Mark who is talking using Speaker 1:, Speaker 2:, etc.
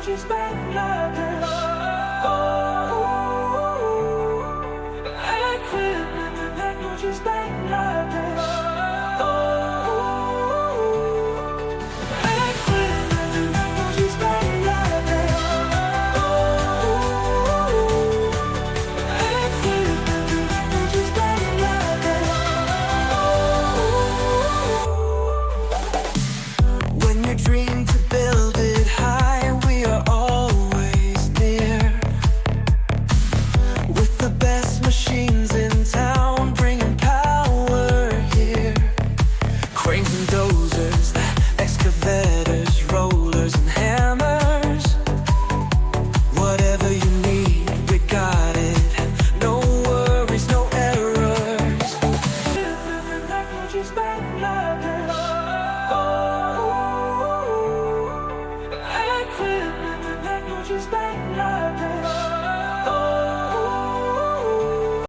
Speaker 1: technology's manlifts. Equipment and technology's manlifts. Equipment and technology's manlifts. Equipment and technology's manlifts. When you dream to build it high, we are always near. With the best machines in town, bringing power here. Cranes and dozers, excavators, rollers and hammers. Whatever you need, we got it. No worries, no errors. Technology's manlifts. Equipment and technology's manlifts.